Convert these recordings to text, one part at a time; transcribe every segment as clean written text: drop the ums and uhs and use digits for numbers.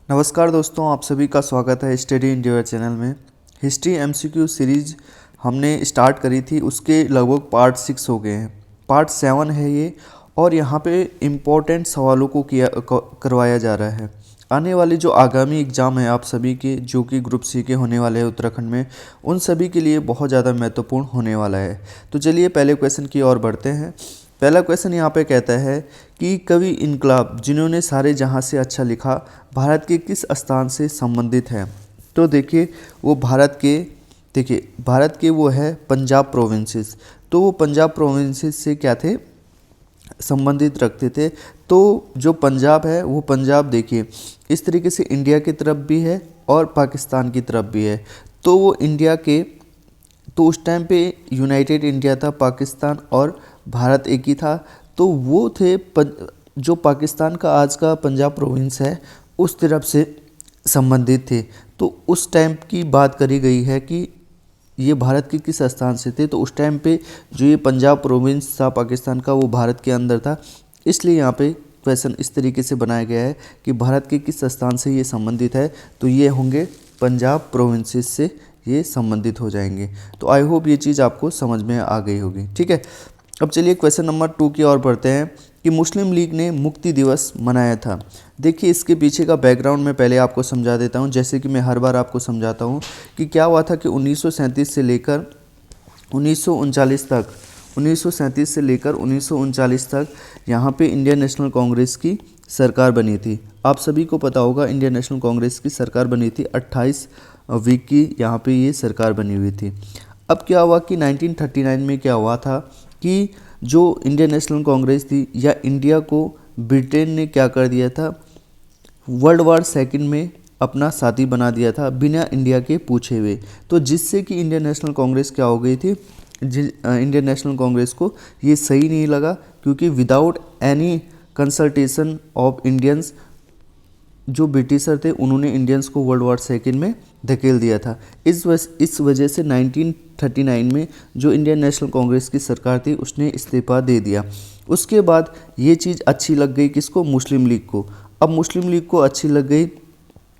नमस्कार दोस्तों, आप सभी का स्वागत है स्टडी इंडिया चैनल में। हिस्ट्री एमसीक्यू सीरीज हमने स्टार्ट करी थी, उसके लगभग पार्ट 6 हो गए हैं। पार्ट 7 है ये, और यहाँ पे इम्पोर्टेंट सवालों को करवाया जा रहा है। आने वाले जो आगामी एग्ज़ाम है आप सभी के, जो कि ग्रुप सी के होने वाले हैं उत्तराखंड में, उन सभी के लिए बहुत ज़्यादा महत्वपूर्ण होने वाला है। तो चलिए पहले क्वेश्चन की ओर बढ़ते हैं। पहला क्वेश्चन यहाँ पे कहता है कि कवि इनकलाब जिन्होंने सारे जहाँ से अच्छा लिखा भारत के किस स्थान से संबंधित है। तो देखिए वो भारत के वो है पंजाब प्रोविंसेस। तो वो पंजाब प्रोविंसेस से क्या थे, संबंधित रखते थे। तो जो पंजाब है वो पंजाब देखिए इस तरीके से इंडिया की तरफ भी है और पाकिस्तान की तरफ भी है। तो वो इंडिया के, तो उस टाइम पे यूनाइटेड इंडिया था, पाकिस्तान और भारत एक ही था। तो वो थे जो पाकिस्तान का आज का पंजाब प्रोविंस है उस तरफ से संबंधित थे। तो उस टाइम की बात करी गई है कि ये भारत के किस स्थान से थे। तो उस टाइम पे जो ये पंजाब प्रोविंस था पाकिस्तान का, वो भारत के अंदर था। इसलिए यहाँ पे क्वेश्चन इस तरीके से बनाया गया है कि भारत के किस स्थान से ये संबंधित है। तो ये होंगे पंजाब प्रोविंसेस से ये संबंधित हो जाएंगे। तो आई होप ये चीज़ आपको समझ में आ गई होगी। ठीक है, अब चलिए क्वेश्चन नंबर 2 की ओर बढ़ते हैं कि मुस्लिम लीग ने मुक्ति दिवस मनाया था। देखिए इसके पीछे का बैकग्राउंड मैं पहले आपको समझा देता हूँ, जैसे कि मैं हर बार आपको समझाता हूँ कि क्या हुआ था कि 1937 से लेकर 1939 तक यहाँ पे इंडियन नेशनल कांग्रेस की सरकार बनी थी। आप सभी को पता होगा इंडियन नेशनल कांग्रेस की सरकार बनी थी, 28 वीक की यहाँ पे ये सरकार बनी हुई थी। अब क्या हुआ कि 1939 में क्या हुआ था कि जो इंडियन नेशनल कांग्रेस थी या इंडिया को ब्रिटेन ने क्या कर दिया था, वर्ल्ड वॉर सेकंड में अपना साथी बना दिया था बिना इंडिया के पूछे हुए। तो जिससे कि इंडियन नेशनल कांग्रेस क्या हो गई थी, इंडियन नेशनल कांग्रेस को ये सही नहीं लगा, क्योंकि without any consultation of Indians जो ब्रिटिशर थे उन्होंने इंडियंस को वर्ल्ड वॉर सेकंड में धकेल दिया था। इस वजह से 1939 में जो इंडियन नेशनल कांग्रेस की सरकार थी उसने इस्तीफा दे दिया। उसके बाद ये चीज़ अच्छी लग गई किसको, मुस्लिम लीग को। अब मुस्लिम लीग को अच्छी लग गई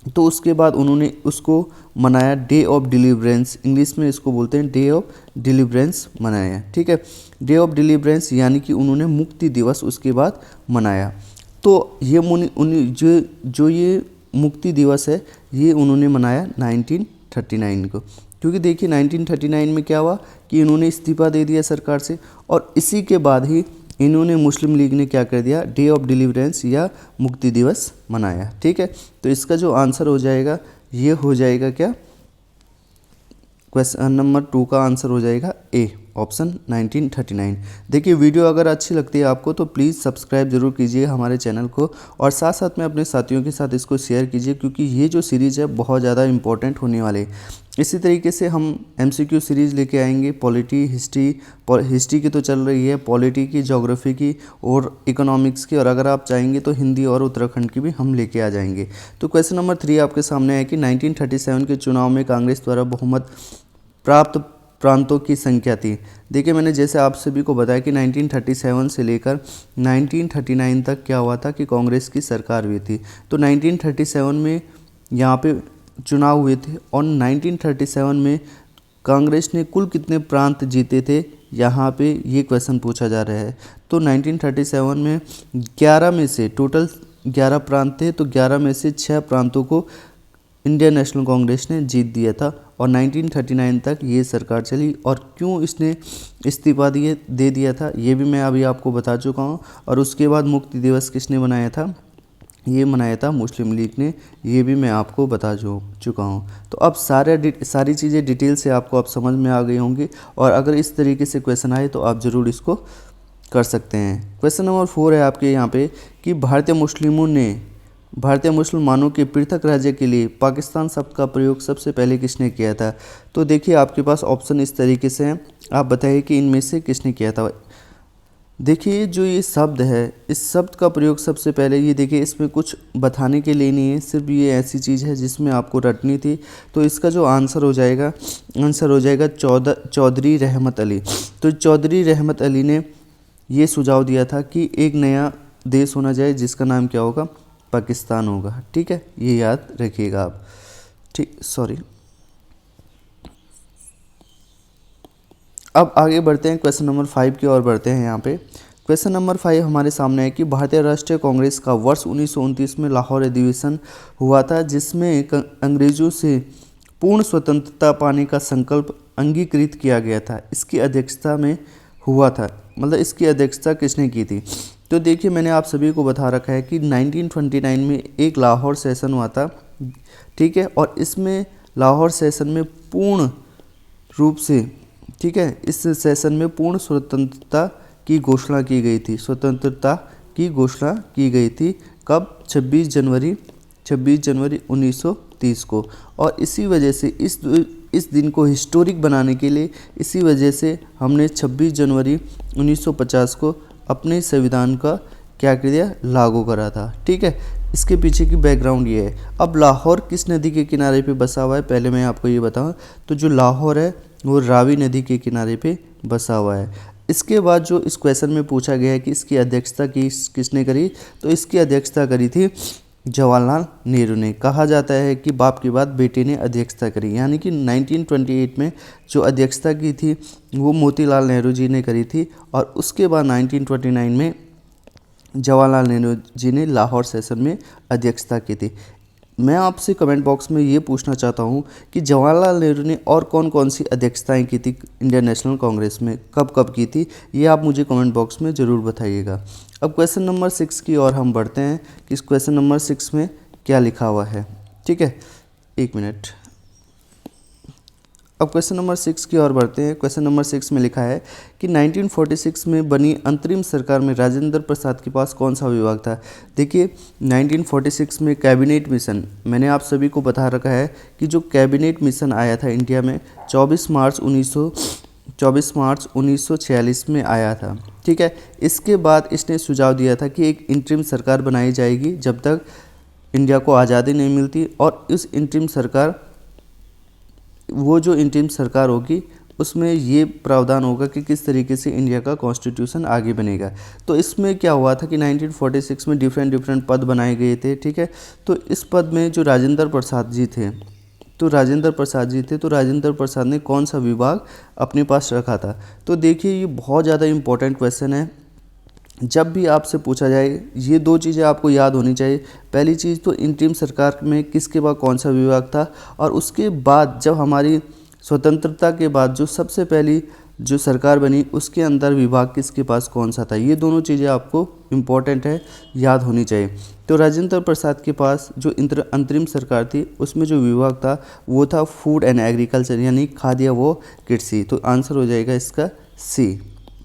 तो उसके बाद उन्होंने उसको मनाया डे ऑफ डिलीवरेंस, इंग्लिश में इसको बोलते हैं डे ऑफ डिलीवरेंस मनाया। ठीक है, डे ऑफ डिलीवरेंस यानी कि उन्होंने मुक्ति दिवस उसके बाद मनाया। तो ये जो ये मुक्ति दिवस है ये उन्होंने मनाया 1939 को, क्योंकि देखिए 1939 में क्या हुआ कि इन्होंने इस्तीफा दे दिया सरकार से, और इसी के बाद ही इन्होंने मुस्लिम लीग ने क्या कर दिया, डे ऑफ डिलीवरेंस या मुक्ति दिवस मनाया। ठीक है, तो इसका जो आंसर हो जाएगा ये हो जाएगा क्या, क्वेश्चन नंबर 2 का आंसर हो जाएगा ए, ऑप्शन 1939। देखिए वीडियो अगर अच्छी लगती है आपको तो प्लीज़ सब्सक्राइब जरूर कीजिए हमारे चैनल को, और साथ साथ में अपने साथियों के साथ इसको शेयर कीजिए, क्योंकि ये जो सीरीज़ है बहुत ज़्यादा इंपॉर्टेंट होने वाले। इसी तरीके से हम एमसीक्यू सीरीज़ लेके आएंगे, पॉलिटी हिस्ट्री की तो चल रही है, पॉलिटी की, ज्योग्राफी की और इकोनॉमिक्स की, और अगर आप चाहेंगे तो हिंदी और उत्तराखंड की भी हम लेके आ जाएंगे। तो क्वेश्चन नंबर 3 आपके सामने है कि 1937 के चुनाव में कांग्रेस द्वारा बहुमत प्राप्त प्रांतों की संख्या थी। देखिए मैंने जैसे आप सभी को बताया कि 1937 से लेकर 1939 तक क्या हुआ था कि कांग्रेस की सरकार हुई थी। तो 1937 में यहाँ पे चुनाव हुए थे, और 1937 में कांग्रेस ने कुल कितने प्रांत जीते थे, यहाँ पे ये क्वेश्चन पूछा जा रहा है। तो 1937 में 11 में से टोटल 11 प्रांत थे, तो 11 में से 6 प्रांतों को इंडियन नेशनल कांग्रेस ने जीत दिया था, और 1939 तक ये सरकार चली। और क्यों इसने इस्तीफा दे दिया था ये भी मैं अभी आपको बता चुका हूँ। और उसके बाद मुक्ति दिवस किसने मनाया था, ये मनाया था मुस्लिम लीग ने, ये भी मैं आपको बता चुका हूँ। तो अब सारी चीज़ें डिटेल से आपको अब समझ में आ गई होंगी, और अगर इस तरीके से क्वेश्चन आए तो आप ज़रूर इसको कर सकते हैं। क्वेश्चन नंबर 4 है आपके यहाँ पे कि भारतीय मुसलमानों के पृथक राज्य के लिए पाकिस्तान शब्द का प्रयोग सबसे पहले किसने किया था। तो देखिए आपके पास ऑप्शन इस तरीके से हैं, आप बताइए कि इनमें से किसने किया था। देखिए जो ये शब्द है, इस शब्द का प्रयोग सबसे पहले, ये देखिए इसमें कुछ बताने के लिए नहीं है, सिर्फ ये ऐसी चीज़ है जिसमें आपको रटनी थी। तो इसका जो आंसर हो जाएगा चौधरी रहमत अली। तो चौधरी रहमत अली ने ये सुझाव दिया था कि एक नया देश होना चाहिए जिसका नाम क्या होगा, पाकिस्तान होगा। ठीक है, ये याद रखिएगा आप। ठीक, सॉरी। अब आगे बढ़ते हैं, क्वेश्चन नंबर 5 की ओर बढ़ते हैं। यहाँ पे क्वेश्चन नंबर 5 हमारे सामने है कि भारतीय राष्ट्रीय कांग्रेस का वर्ष 1929 में लाहौर अधिवेशन हुआ था, जिसमें अंग्रेजों से पूर्ण स्वतंत्रता पाने का संकल्प अंगीकृत किया गया था। इसकी अध्यक्षता में हुआ था, मतलब इसकी अध्यक्षता किसने की थी? तो देखिए, मैंने आप सभी को बता रखा है कि 1929 में एक लाहौर सेशन हुआ था। ठीक है, और इसमें लाहौर सेशन में पूर्ण रूप से, ठीक है, इस सेशन में पूर्ण स्वतंत्रता की घोषणा की गई थी। स्वतंत्रता की घोषणा की गई थी कब? 26 जनवरी 1930 को। और इसी वजह से इस दिन को हिस्टोरिक बनाने के लिए, इसी वजह से हमने 26 जनवरी 1950 को अपने संविधान का क्या कर दिया? लागू करा था। ठीक है, इसके पीछे की बैकग्राउंड ये है। अब लाहौर किस नदी के किनारे पे बसा हुआ है, पहले मैं आपको ये बताऊं तो जो लाहौर है वो रावी नदी के किनारे पे बसा हुआ है। इसके बाद जो इस क्वेश्चन में पूछा गया है कि इसकी अध्यक्षता किसने करी, तो इसकी अध्यक्षता करी थी जवाहरलाल नेहरू ने। कहा जाता है कि बाप के बाद बेटे ने अध्यक्षता करी, यानी कि 1928 में जो अध्यक्षता की थी वो मोतीलाल नेहरू जी ने करी थी, और उसके बाद 1929 में जवाहरलाल नेहरू जी ने लाहौर सेशन में अध्यक्षता की थी। मैं आपसे कमेंट बॉक्स में ये पूछना चाहता हूँ कि जवाहरलाल नेहरू ने और कौन कौन सी अध्यक्षताएं की थी इंडियन नेशनल कांग्रेस में, कब कब की थी, ये आप मुझे कमेंट बॉक्स में ज़रूर बताइएगा। अब क्वेश्चन नंबर 6 की ओर हम बढ़ते हैं कि इस क्वेश्चन नंबर 6 में क्या लिखा हुआ है। ठीक है, एक मिनट। अब क्वेश्चन नंबर 6 की ओर बढ़ते हैं। क्वेश्चन नंबर 6 में लिखा है कि 1946 में बनी अंतरिम सरकार में राजेंद्र प्रसाद के पास कौन सा विभाग था? देखिए, 1946 में कैबिनेट मिशन, मैंने आप सभी को बता रखा है कि जो कैबिनेट मिशन आया था इंडिया में 24 मार्च 1946 में आया था। ठीक है, इसके बाद इसने सुझाव दिया था कि एक इंटरिम सरकार बनाई जाएगी जब तक इंडिया को आज़ादी नहीं मिलती, और इस इंटरिम सरकार, वो जो इंटरिम सरकार होगी उसमें ये प्रावधान होगा कि किस तरीके से इंडिया का कॉन्स्टिट्यूशन आगे बनेगा। तो इसमें क्या हुआ था कि 1946 में डिफरेंट पद बनाए गए थे। ठीक है, तो इस पद में जो राजेंद्र प्रसाद जी थे, तो राजेंद्र प्रसाद ने कौन सा विभाग अपने पास रखा था? तो देखिए, ये बहुत ज़्यादा इम्पोर्टेंट क्वेश्चन है। जब भी आपसे पूछा जाए, ये दो चीज़ें आपको याद होनी चाहिए। पहली चीज़ तो इंटरिम सरकार में किसके पास कौन सा विभाग था, और उसके बाद जब हमारी स्वतंत्रता के बाद जो सबसे पहली जो सरकार बनी उसके अंदर विभाग किसके पास कौन सा था। ये दोनों चीज़ें आपको इम्पॉर्टेंट है, याद होनी चाहिए। तो राजेंद्र प्रसाद के पास जो अंतरिम सरकार थी उसमें जो विभाग था वो था फूड एंड एग्रीकल्चर, यानी खाद्य व कृषि। तो आंसर हो जाएगा इसका सी।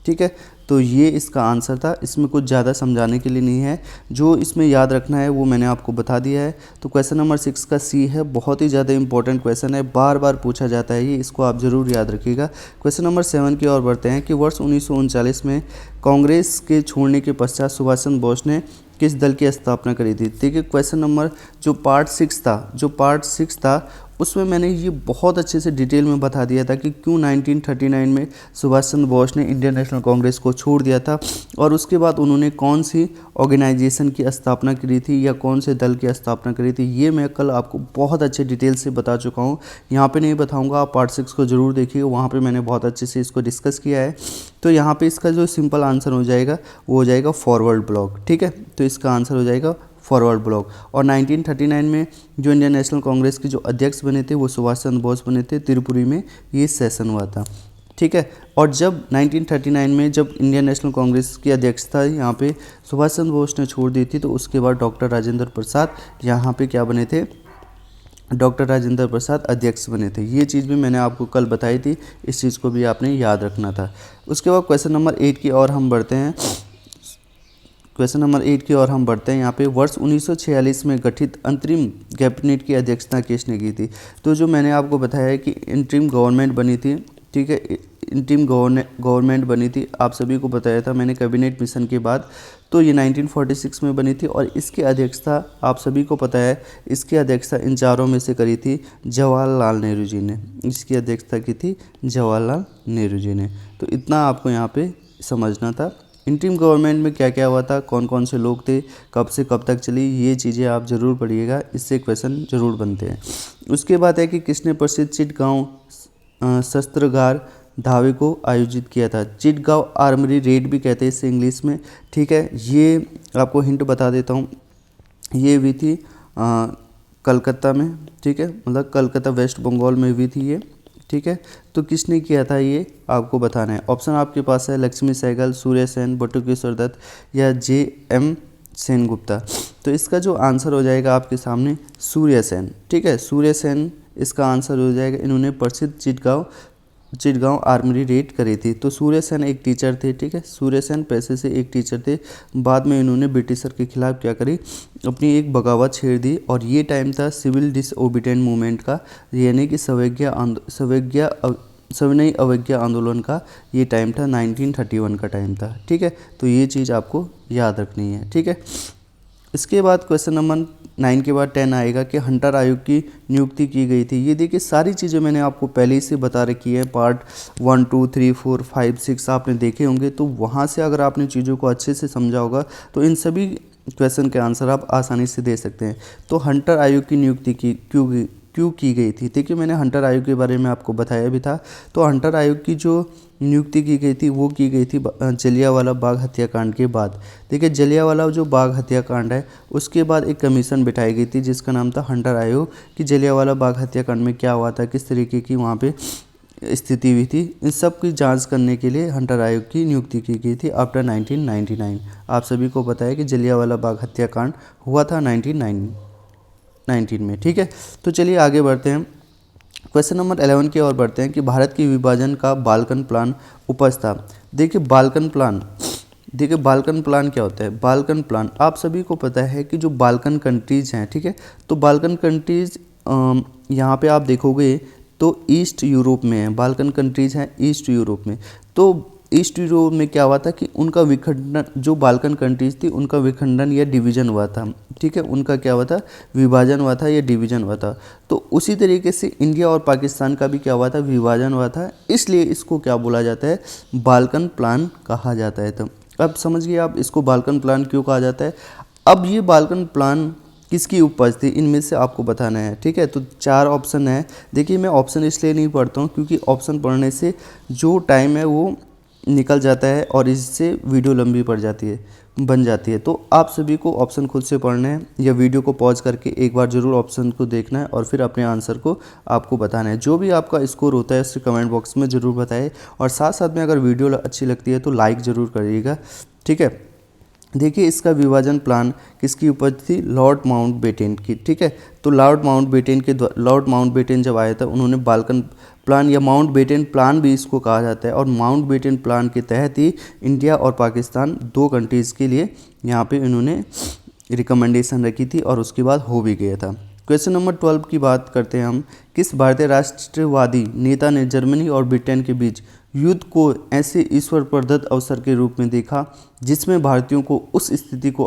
ठीक है, तो ये इसका आंसर था। इसमें कुछ ज़्यादा समझाने के लिए नहीं है, जो इसमें याद रखना है वो मैंने आपको बता दिया है। तो क्वेश्चन नंबर 6 का सी है, बहुत ही ज़्यादा इंपॉर्टेंट क्वेश्चन है, बार बार पूछा जाता है ये, इसको आप ज़रूर याद रखिएगा। क्वेश्चन नंबर 7 की ओर बढ़ते हैं कि वर्ष 1939 में कांग्रेस के छोड़ने के पश्चात सुभाष चंद्र बोस ने किस दल की स्थापना करी थी? देखिए, क्वेश्चन नंबर जो पार्ट 6 था उसमें मैंने ये बहुत अच्छे से डिटेल में बता दिया था कि क्यों 1939 में सुभाष चंद्र बोस ने इंडियन नेशनल कांग्रेस को छोड़ दिया था, और उसके बाद उन्होंने कौन सी ऑर्गेनाइजेशन की स्थापना करी थी या कौन से दल की स्थापना करी थी। ये मैं कल आपको बहुत अच्छे डिटेल से बता चुका हूँ, यहाँ पे नहीं बताऊँगा। आप पार्ट 6 को ज़रूर देखिएगा, वहाँ पर मैंने बहुत अच्छे से इसको डिस्कस किया है। तो यहाँ पर इसका जो सिंपल आंसर हो जाएगा वो हो जाएगा फॉरवर्ड ब्लॉक। ठीक है, तो इसका आंसर हो जाएगा फॉरवर्ड ब्लॉक। और 1939 में जो इंडियन नेशनल कांग्रेस के जो अध्यक्ष बने थे वो सुभाष चंद्र बोस बने थे, त्रिपुरी में ये सेशन हुआ था। ठीक है, और जब 1939 में जब इंडियन नेशनल कांग्रेस की अध्यक्षता यहाँ पे सुभाष चंद्र बोस ने छोड़ दी थी, तो उसके बाद डॉक्टर राजेंद्र प्रसाद यहाँ पे क्या बने थे? डॉक्टर राजेंद्र प्रसाद अध्यक्ष बने थे। ये चीज़ भी मैंने आपको कल बताई थी, इस चीज़ को भी आपने याद रखना था। उसके बाद क्वेश्चन नंबर 8 की ओर हम बढ़ते हैं। यहाँ पे वर्ष 1946 में गठित अंतरिम कैबिनेट की अध्यक्षता किसने की थी? तो जो मैंने आपको बताया है कि इंटरिम गवर्नमेंट बनी थी। ठीक है, इंटरिम गवर्नमेंट बनी थी, आप सभी को बताया था मैंने कैबिनेट मिशन के बाद। तो ये 1946 में बनी थी, और इसकी अध्यक्षता आप सभी को पता है, इसकी अध्यक्षता इन चारों में से करी थी जवाहरलाल नेहरू जी ने। इसकी अध्यक्षता की थी जवाहरलाल नेहरू जी ने। तो इतना आपको यहाँ पे समझना था। इंटरिम गवर्नमेंट में क्या क्या हुआ था, कौन कौन से लोग थे, कब से कब तक चली, ये चीज़ें आप ज़रूर पढ़िएगा, इससे क्वेश्चन ज़रूर बनते हैं। उसके बाद है कि किसने प्रसिद्ध चिटगांव शस्त्रागार धावे को आयोजित किया था। चिटगांव आर्मरी रेड भी कहते हैं इसे इंग्लिश में, ठीक है। ये आपको हिंट बता देता हूँ, ये हुई थी कलकत्ता में, ठीक है, मतलब कलकत्ता वेस्ट बंगाल में हुई थी ये, ठीक है। तो किसने किया था ये आपको बताना है। ऑप्शन आपके पास है लक्ष्मी सहगल, सूर्य सेन, बटुकेश्वर दत्त या जे.एम. सेनगुप्ता। तो इसका जो आंसर हो जाएगा आपके सामने सूर्य सेन, ठीक है, सूर्य सेन इसका आंसर हो जाएगा। इन्होंने प्रसिद्ध चिटगांव आर्मरी रेड करी थी। तो सूर्य सेन एक टीचर थे, ठीक है, सूर्य सेन पैसे से एक टीचर थे। बाद में इन्होंने ब्रिटिशर के खिलाफ क्या करी, अपनी एक बगावत छेड़ दी, और ये टाइम था सिविल डिसओबीडिएंट मूवमेंट का, यानी कि सविनय अवज्ञा आंदोलन का ये टाइम था, 1931 का टाइम था, ठीक है। तो ये चीज़ आपको याद रखनी है, ठीक है। इसके बाद क्वेश्चन नंबर 9 के बाद 10 आएगा कि हंटर आयोग की नियुक्ति की गई थी। ये देखिए सारी चीज़ें मैंने आपको पहले ही से बता रखी है, पार्ट 1, 2, 3, 4, 5, 6 आपने देखे होंगे, तो वहाँ से अगर आपने चीज़ों को अच्छे से समझा होगा तो इन सभी क्वेश्चन के आंसर आप आसानी से दे सकते हैं। तो हंटर आयोग की नियुक्ति क्यों की गई थी, देखिए मैंने हंटर आयोग के बारे में आपको बताया भी था। तो हंटर आयोग की जो नियुक्ति की गई थी वो की गई थी जलियांवाला बाग हत्याकांड के बाद। देखिए जलियांवाला जो बाग हत्याकांड है उसके बाद एक कमीशन बिठाई गई थी जिसका नाम था हंटर आयोग, कि जलियांवाला बाग हत्याकांड में क्या हुआ था, किस तरीके की वहाँ पे स्थिति हुई थी, इन सब की जांच करने के लिए हंटर आयोग की नियुक्ति की गई थी आफ्टर 1999। आप सभी को पता है कि जलियांवाला बाग हत्याकांड हुआ था 1919 में, ठीक है। तो चलिए आगे बढ़ते हैं, क्वेश्चन नंबर 11 की ओर बढ़ते हैं कि भारत के विभाजन का बाल्कन प्लान उपज था। देखिए बाल्कन प्लान क्या होता है। बाल्कन प्लान आप सभी को पता है कि जो बाल्कन कंट्रीज हैं, ठीक है, तो बाल्कन कंट्रीज यहाँ पे आप देखोगे तो ईस्ट यूरोप में है, बाल्कन कंट्रीज हैं ईस्ट यूरोप में। तो ईस्ट यूरोप में क्या हुआ था कि उनका विखंडन, जो बाल्कन कंट्रीज थी उनका विखंडन या डिवीजन हुआ था, ठीक है, उनका क्या हुआ था, विभाजन हुआ था या डिवीजन हुआ था। तो उसी तरीके से इंडिया और पाकिस्तान का भी क्या हुआ था, विभाजन हुआ था, इसलिए इसको क्या बोला जाता है, बाल्कन प्लान कहा जाता है। तो अब समझिए आप इसको बाल्कन प्लान क्यों कहा जाता है। अब ये बाल्कन प्लान किसकी उपज थी, इनमें से आपको बताना है, ठीक है। तो 4 ऑप्शन है। देखिए मैं ऑप्शन इसलिए नहीं पढ़ता हूँ क्योंकि ऑप्शन पढ़ने से जो टाइम है वो निकल जाता है और इससे वीडियो लंबी बन जाती है। तो आप सभी को ऑप्शन खुद से पढ़ने हैं या वीडियो को पॉज करके एक बार ज़रूर ऑप्शन को देखना है और फिर अपने आंसर को आपको बताना है। जो भी आपका स्कोर होता है उसे कमेंट बॉक्स में ज़रूर बताएं, और साथ साथ में अगर वीडियो अच्छी लगती है तो लाइक ज़रूर करिएगा, ठीक है। देखिए इसका विभाजन प्लान किसकी उपज थी, लॉर्ड माउंटबेटन की, ठीक है। तो लॉर्ड माउंटबेटन जब आया था उन्होंने बाल्कन प्लान या माउंटबेटन प्लान भी इसको कहा जाता है, और माउंटबेटन प्लान के तहत ही इंडिया और पाकिस्तान 2 कंट्रीज़ के लिए यहाँ पे इन्होंने रिकमेंडेशन रखी थी और उसके बाद हो भी गया था। क्वेश्चन नंबर 12 की बात करते हैं हम, किस भारतीय राष्ट्रवादी नेता ने जर्मनी और ब्रिटेन के बीच युद्ध को ऐसे ईश्वर प्रदत्त अवसर के रूप में देखा जिसमें भारतीयों को उस स्थिति को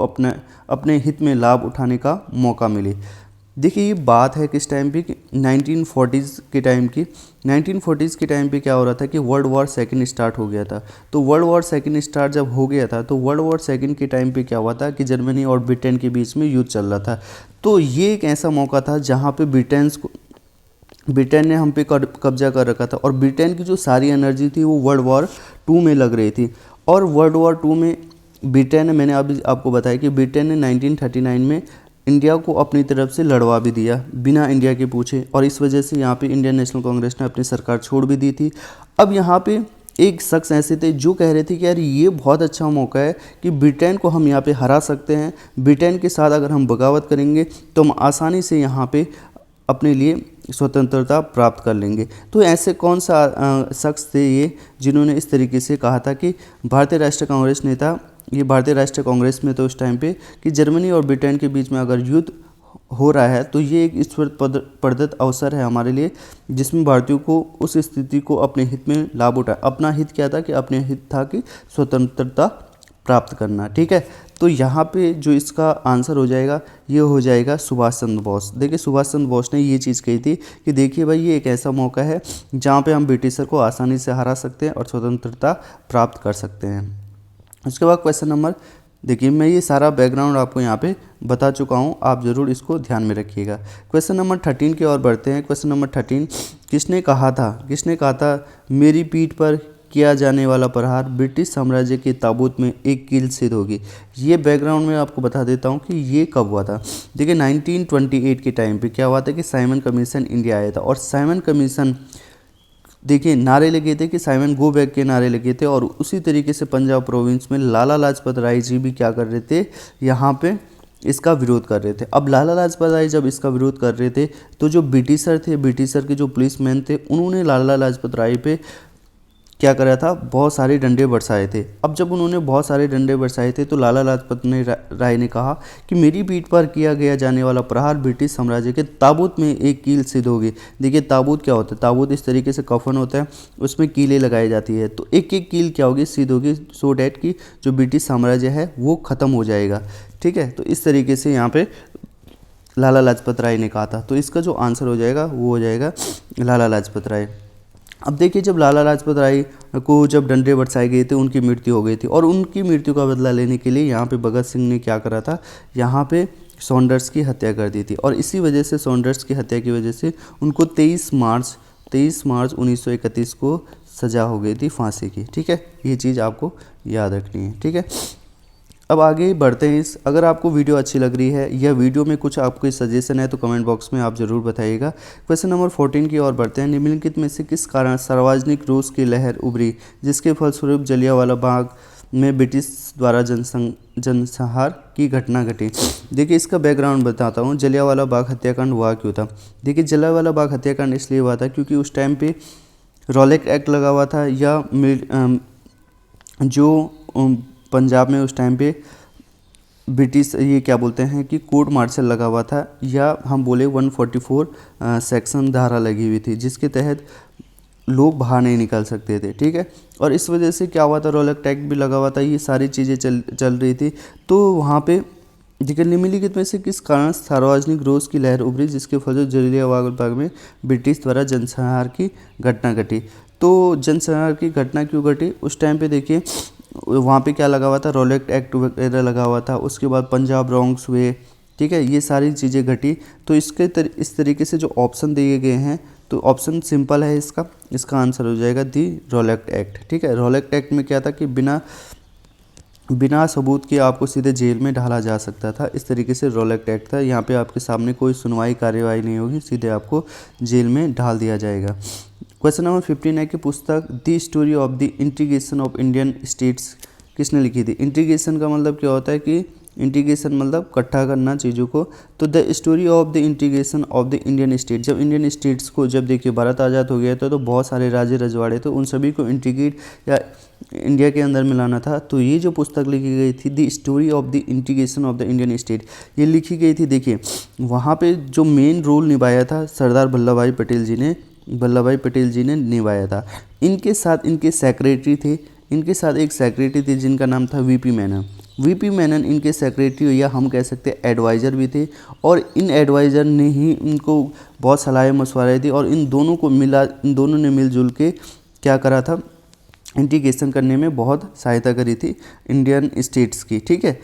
अपने हित में लाभ उठाने का मौका मिले। देखिए ये बात है किस टाइम पे कि 1940s के टाइम की। 1940s के टाइम पे क्या हो रहा था कि वर्ल्ड वॉर सेकंड स्टार्ट हो गया था। तो वर्ल्ड वॉर सेकंड स्टार्ट जब हो गया था तो वर्ल्ड वॉर सेकंड के टाइम पे क्या हुआ था कि जर्मनी और ब्रिटेन के बीच में युद्ध चल रहा था। तो ये एक ऐसा मौका था जहाँ पे ब्रिटेन ने हम पे कब्जा कर रखा था, और ब्रिटेन की जो सारी एनर्जी थी वो वर्ल्ड वॉर 2 में लग रही थी। और वर्ल्ड वॉर 2 में ब्रिटेन ने, मैंने अभी आपको बताया कि ब्रिटेन ने 1939 में इंडिया को अपनी तरफ से लड़वा भी दिया बिना इंडिया के पूछे, और इस वजह से यहाँ पे इंडियन नेशनल कांग्रेस ने अपनी सरकार छोड़ भी दी थी। अब यहाँ पे एक शख्स ऐसे थे जो कह रहे थे कि यार ये बहुत अच्छा मौका है कि ब्रिटेन को हम यहाँ पे हरा सकते हैं, ब्रिटेन के साथ अगर हम बगावत करेंगे तो हम आसानी से यहाँ पे अपने लिए स्वतंत्रता प्राप्त कर लेंगे। तो ऐसे कौन सा शख्स थे ये जिन्होंने इस तरीके से कहा था कि भारतीय राष्ट्रीय कांग्रेस नेता, ये भारतीय राष्ट्रीय कांग्रेस में तो उस टाइम पे कि जर्मनी और ब्रिटेन के बीच में अगर युद्ध हो रहा है तो ये एक ईश्वर प्रदत्त अवसर है हमारे लिए, जिसमें भारतीयों को उस स्थिति को अपने हित में लाभ उठा। अपना हित क्या था कि अपने हित था कि स्वतंत्रता प्राप्त करना, ठीक है। तो यहाँ पे जो इसका आंसर हो जाएगा ये हो जाएगा सुभाष चंद्र बोस। देखिए सुभाष चंद्र बोस ने ये चीज़ कही थी कि देखिए भाई ये एक ऐसा मौका है जहाँ पे हम ब्रिटिशर को आसानी से हरा सकते हैं और स्वतंत्रता प्राप्त कर सकते हैं। उसके बाद क्वेश्चन नंबर, देखिए मैं ये सारा बैकग्राउंड आपको यहाँ पे बता चुका हूँ, आप ज़रूर इसको ध्यान में रखिएगा। क्वेश्चन नंबर 13 की ओर बढ़ते हैं। क्वेश्चन नंबर 13, किसने कहा था मेरी पीठ पर किया जाने वाला प्रहार ब्रिटिश साम्राज्य के ताबूत में एक कील सिद्ध होगी। ये बैकग्राउंड में आपको बता देता हूँ कि ये कब हुआ था। देखिए 1928 के टाइम पे क्या हुआ था कि साइमन कमीशन इंडिया आया था, और साइमन कमीशन, देखिए नारे लगे थे कि साइमन गो बैक के नारे लगे थे, और उसी तरीके से पंजाब प्रोविंस में लाला लाजपत राय जी भी क्या कर रहे थे, यहाँ पे इसका विरोध कर रहे थे। अब लाला लाजपत राय जब इसका विरोध कर रहे थे तो जो ब्रिटिशर थे, ब्रिटिशर के जो पुलिसमैन थे, उन्होंने लाला लाजपत राय पे क्या करा था, बहुत सारे डंडे बरसाए थे। अब जब उन्होंने बहुत सारे डंडे बरसाए थे तो लाला लाजपत राय ने कहा कि मेरी पीठ पर किया गया जाने वाला प्रहार ब्रिटिश साम्राज्य के ताबूत में एक कील सिद्ध होगी। देखिए ताबूत क्या होता है, ताबूत इस तरीके से कफन होता है, उसमें कीलें लगाई जाती है, तो एक एक कील क्या होगी, सिद्ध होगी, सो डैट कि जो ब्रिटिश साम्राज्य है वो ख़त्म हो जाएगा। ठीक है, तो इस तरीके से यहाँ पे लाला लाजपत राय ने कहा था। तो इसका जो आंसर हो जाएगा वो हो जाएगा लाला लाजपत राय। अब देखिए जब लाला लाजपत राय को जब डंडे बरसाए गए थे, उनकी मृत्यु हो गई थी, और उनकी मृत्यु का बदला लेने के लिए यहाँ पे भगत सिंह ने क्या करा था, यहाँ पे सॉन्डर्स की हत्या कर दी थी, और इसी वजह से सॉन्डर्स की हत्या की वजह से उनको 23 मार्च 1931 को सजा हो गई थी फांसी की। ठीक है, ये चीज़ आपको याद रखनी है। ठीक है, अब आगे बढ़ते हैं। अगर आपको वीडियो अच्छी लग रही है या वीडियो में कुछ आपको सजेशन है तो कमेंट बॉक्स में आप ज़रूर बताइएगा। क्वेश्चन नंबर 14 की ओर बढ़ते हैं। निम्नलिखित में से किस कारण सार्वजनिक रोष की लहर उभरी जिसके फलस्वरूप जलियांवाला बाग में ब्रिटिश द्वारा जनसंहार की घटना घटी। देखिए इसका बैकग्राउंड बताता हूँ, जलियांवाला बाग हत्याकांड हुआ क्यों था। देखिए जलियांवाला बाग हत्याकांड इसलिए हुआ था क्योंकि उस टाइम पे रॉलेट एक्ट लगा हुआ था, या जो पंजाब में उस टाइम पे ब्रिटिश ये क्या बोलते हैं कि कोर्ट मार्शल लगा हुआ था, या हम बोले 144 सेक्शन धारा लगी हुई थी जिसके तहत लोग बाहर नहीं निकल सकते थे। ठीक है, और इस वजह से क्या हुआ था, रॉलेट एक्ट भी लगा हुआ था, ये सारी चीज़ें चल रही थी। तो वहाँ पे देखिए निम्नलिखित में से किस कारण सार्वजनिक रोष की लहर उभरी जिसके फलस्वरूप जलियांवाला बाग में ब्रिटिश द्वारा जनसंहार की घटना घटी। तो जनसंहार की घटना क्यों घटी, उस टाइम पे देखिए वहाँ पे क्या लगा हुआ था, रॉलेट एक्ट वगैरह लगा हुआ था, उसके बाद पंजाब रॉन्ग्स हुए। ठीक है, ये सारी चीज़ें घटी। तो इस तरीके से जो ऑप्शन दिए गए हैं, तो ऑप्शन सिंपल है इसका आंसर हो जाएगा दी रॉलेट एक्ट। ठीक है, रॉलेट एक्ट में क्या था कि बिना सबूत के आपको सीधे जेल में डाला जा सकता था। इस तरीके से रॉलेट एक्ट था। यहाँ पे आपके सामने कोई सुनवाई कार्यवाही नहीं होगी, सीधे आपको जेल में डाल दिया जाएगा। क्वेश्चन नंबर 15 है कि पुस्तक the story of the integration of Indian states किसने लिखी थी। इंटीग्रेशन का मतलब क्या होता है कि इंटीग्रेशन मतलब इकट्ठा करना चीज़ों को। तो the story of the integration of the Indian state, जब इंडियन स्टेट्स को, जब देखिए भारत आज़ाद हो गया था तो बहुत सारे राज्य रजवाड़े थे, उन सभी को इंटीग्रेट या इंडिया के अंदर मिलाना था। तो ये जो पुस्तक लिखी गई थी the story of the integration of the Indian state, ये लिखी गई थी। देखिए वहाँ पे जो मेन रोल निभाया था सरदार वल्लभ भाई पटेल जी ने निभाया था। इनके साथ इनके सेक्रेटरी थे, इनके साथ एक सेक्रेटरी थे जिनका नाम था वीपी मेनन इनके सेक्रेटरी या हम कह सकते हैं एडवाइज़र भी थे, और इन एडवाइज़र ने ही इनको बहुत सलाह मशवरे दी, और इन दोनों ने मिलजुल के क्या करा था, इंटीग्रेशन करने में बहुत सहायता करी थी इंडियन स्टेट्स की। ठीक है,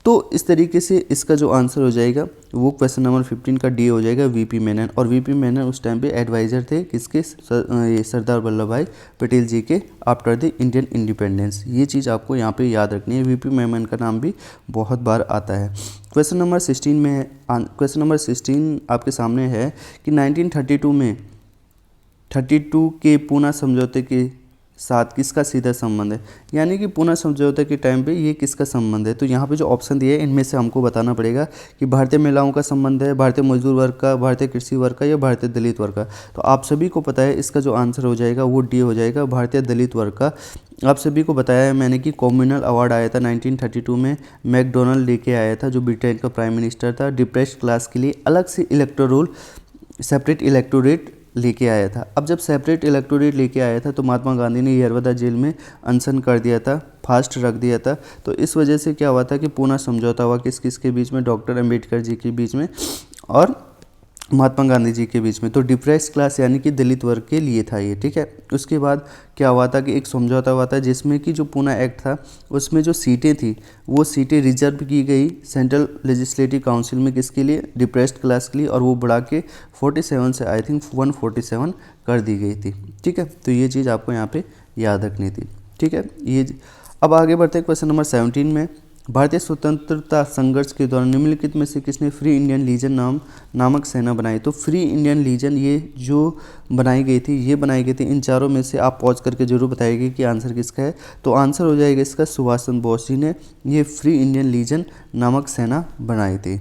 तो इस तरीके से इसका जो आंसर हो जाएगा वो क्वेश्चन नंबर 15 का डी हो जाएगा वीपी मेनन। और वीपी मेनन उस टाइम पे एडवाइज़र थे किसके, सरदार वल्लभ भाई पटेल जी के आफ्टर द इंडियन इंडिपेंडेंस। ये चीज़ आपको यहाँ पे याद रखनी है, वीपी मेनन का नाम भी बहुत बार आता है। क्वेश्चन नंबर 16 में क्वेश्चन नंबर 16 आपके सामने है कि 1932 में 32 के पूना समझौते के साथ किसका सीधा संबंध है, यानी कि पूना समझौते के टाइम पे ये किसका संबंध है। तो यहाँ पे जो ऑप्शन दिए हैं इनमें से हमको बताना पड़ेगा कि भारतीय महिलाओं का संबंध है, भारतीय मजदूर वर्ग का, भारतीय कृषि वर्ग का, या भारतीय दलित वर्ग का। तो आप सभी को पता है इसका जो आंसर हो जाएगा वो डी हो जाएगा, भारतीय दलित वर्ग का। आप सभी को बताया है मैंने कि कॉम्युनल अवार्ड आया था 1932 में, मैकडोनल्ड लेके आया था जो ब्रिटेन का प्राइम मिनिस्टर था, डिप्रेस्ड क्लास के लिए अलग से सेपरेट इलेक्टोरेट लेके आया था। अब जब सेपरेट इलेक्टोरेट लेके आया था तो महात्मा गांधी ने यरवदा जेल में अनशन कर दिया था, फास्ट रख दिया था। तो इस वजह से क्या हुआ था कि पूना समझौता हुआ किस किस के बीच में, डॉक्टर अंबेडकर जी के बीच में और महात्मा गांधी जी के बीच में। तो डिप्रेस्ड क्लास यानी कि दलित वर्ग के लिए था ये, ठीक है। उसके बाद क्या हुआ था कि एक समझौता हुआ था जिसमें कि जो पूना एक्ट था उसमें जो सीटें थी वो सीटें रिजर्व की गई सेंट्रल लेजिस्लेटिव काउंसिल में, किसके लिए, डिप्रेस्ड क्लास के लिए, और वो बढ़ा के 47 से आई थिंक 147 कर दी गई थी, ठीक है। तो ये चीज़ आपको यहाँ पे याद रखनी थी, ठीक है। ये अब आगे बढ़ते हैं क्वेश्चन नंबर 17 में। भारतीय स्वतंत्रता संघर्ष के दौरान निम्नलिखित में से किसने फ्री इंडियन लीजन नामक सेना बनाई। तो फ्री इंडियन लीजन ये जो बनाई गई थी, ये बनाई गई थी इन चारों में से आप पॉज करके जरूर बताइएगा कि आंसर किसका है। तो आंसर हो जाएगा इसका सुभाष चंद्र बोस जी ने ये फ्री इंडियन लीजन नामक सेना बनाई थी।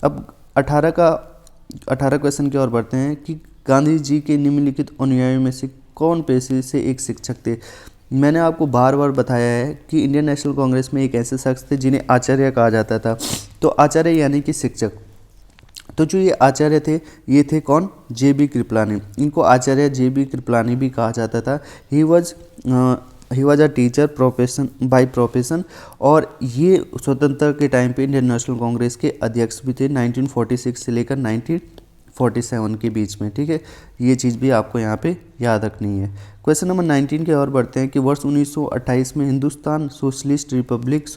अब 18 क्वेश्चन की ओर बढ़ते हैं कि गांधी जी के निम्नलिखित अनुयायियों में से कौन पेशे से एक शिक्षक थे। मैंने आपको बार बार बताया है कि इंडियन नेशनल कांग्रेस में एक ऐसे शख्स थे जिन्हें आचार्य कहा जाता था। तो आचार्य यानी कि शिक्षक। तो जो ये आचार्य थे ये थे कौन, JB कृपलानी। इनको आचार्य JB कृपलानी भी कहा जाता था। He was a teacher profession by profession, और ये स्वतंत्रता के टाइम पे इंडियन नेशनल कांग्रेस के अध्यक्ष भी थे 1946 से लेकर 1947 के बीच में, ठीक है। ये चीज़ भी आपको यहाँ पे याद रखनी है। क्वेश्चन नंबर 19 के और बढ़ते हैं कि वर्ष 1928 में Hindustan socialist Republic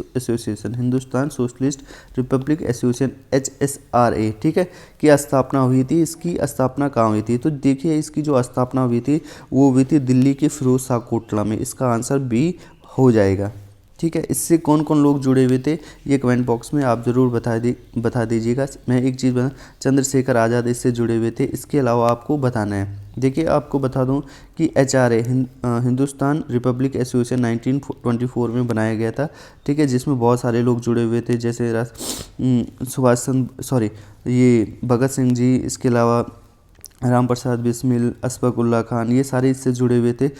association HSRA, ठीक है, की स्थापना हुई थी। इसकी स्थापना कहाँ हुई थी। तो देखिए इसकी जो स्थापना हुई थी वो हुई थी दिल्ली के फिरोज शाह कोटला में। इसका आंसर B हो जाएगा, ठीक है। इससे कौन कौन लोग जुड़े हुए थे ये कमेंट बॉक्स में आप ज़रूर बता दीजिएगा। मैं एक चीज़ बता, चंद्रशेखर आज़ाद इससे जुड़े हुए थे। इसके अलावा आपको बताना है, देखिए आपको बता दूं कि HRA हिंदुस्तान रिपब्लिक एसोसिएशन 1924 में बनाया गया था, ठीक है, जिसमें बहुत सारे लोग जुड़े हुए थे जैसे ये भगत सिंह जी, इसके अलावा राम प्रसाद बिस्मिल, अशफाक उल्लाह खान, ये सारे इससे जुड़े हुए थे।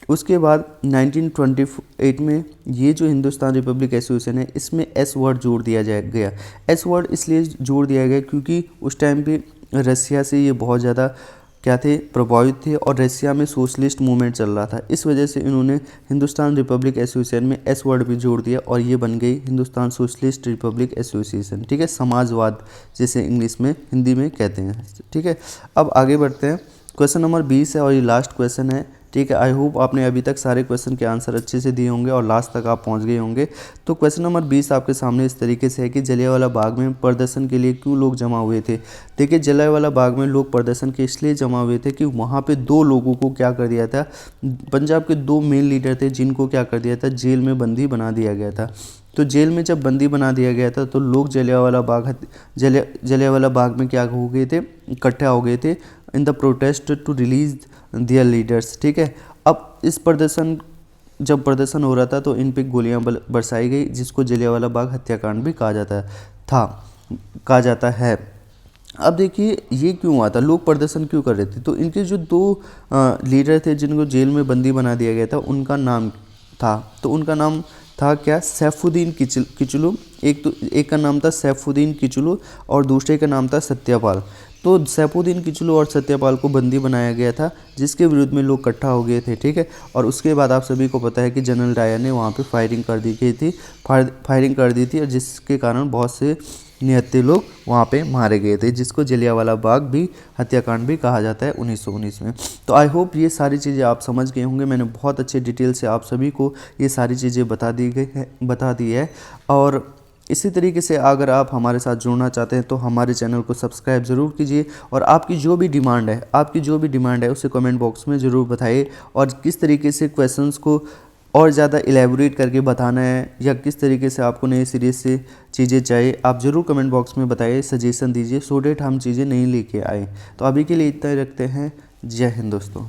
उसके बाद 1928 में ये जो हिंदुस्तान रिपब्लिक एसोसिएशन है इसमें S वर्ड जोड़ दिया गया। S वर्ड इसलिए जोड़ दिया गया क्योंकि उस टाइम पे रसिया से ये बहुत ज़्यादा क्या थे, प्रभावित थे, और रसिया में सोशलिस्ट मूवमेंट चल रहा था। इस वजह से इन्होंने हिंदुस्तान रिपब्लिक एसोसिएशन में S वर्ड भी जोड़ दिया और ये बन गई हिंदुस्तान सोशलिस्ट रिपब्लिक एसोसिएशन, ठीक है, समाजवाद जैसे इंग्लिश में हिंदी में कहते हैं, ठीक है। अब आगे बढ़ते हैं, क्वेश्चन नंबर 20 है और ये लास्ट क्वेश्चन है, ठीक है। आई होप आपने अभी तक सारे क्वेश्चन के आंसर अच्छे से दिए होंगे और लास्ट तक आप पहुंच गए होंगे। तो क्वेश्चन नंबर 20 आपके सामने इस तरीके से है कि जलियांवाला बाग में प्रदर्शन के लिए क्यों लोग जमा हुए थे। देखिए जलियांवाला बाग में लोग प्रदर्शन के इसलिए जमा हुए थे कि वहाँ पे दो लोगों को क्या कर दिया था, पंजाब के दो मेन लीडर थे जिनको क्या कर दिया था, जेल में बंदी बना दिया गया था। तो जेल में जब बंदी बना दिया गया था तो लोग जलियांवाला बाग में क्या हो गए थे, इकट्ठा हो गए थे in the protest to release their leaders, ठीक है। अब इस जब प्रदर्शन हो रहा था तो इन पे गोलियां बरसाई गई जिसको जलियांवाला बाग हत्याकांड भी कहा जाता है। अब देखिए ये क्यों हुआ था, लोग प्रदर्शन क्यों कर रहे थे। तो इनके जो दो लीडर थे जिनको जेल में बंदी बना दिया गया था उनका नाम था क्या, सैफुद्दीन किचलू। एक का नाम था सैफुद्दीन किचलू और दूसरे का नाम था सत्यपाल। तो सैफुद्दीन किचलू और सत्यपाल को बंदी बनाया गया था जिसके विरुद्ध में लोग इकट्ठा हो गए थे, ठीक है। और उसके बाद आप सभी को पता है कि जनरल डायर ने वहाँ पे फायरिंग कर दी थी और जिसके कारण बहुत से निहत्थे लोग वहाँ पे मारे गए थे, जिसको जलियांवाला बाग भी हत्याकांड भी कहा जाता है 1919 में। तो आई होप ये सारी चीज़ें आप समझ गए होंगे। मैंने बहुत अच्छे डिटेल से आप सभी को ये सारी चीज़ें बता दी है। और इसी तरीके से अगर आप हमारे साथ जुड़ना चाहते हैं तो हमारे चैनल को सब्सक्राइब ज़रूर कीजिए और आपकी जो भी डिमांड है उसे कमेंट बॉक्स में ज़रूर बताइए। और किस तरीके से क्वेश्चंस को और ज़्यादा इलेबोरेट करके बताना है या किस तरीके से आपको नई सीरीज से चीज़ें चाहिए, आप ज़रूर कमेंट बॉक्स में बताइए, सजेशन दीजिए, सो डेट हम चीज़ें नहीं लेके आए। तो अभी के लिए इतना ही रखते हैं। जय हिंद दोस्तों।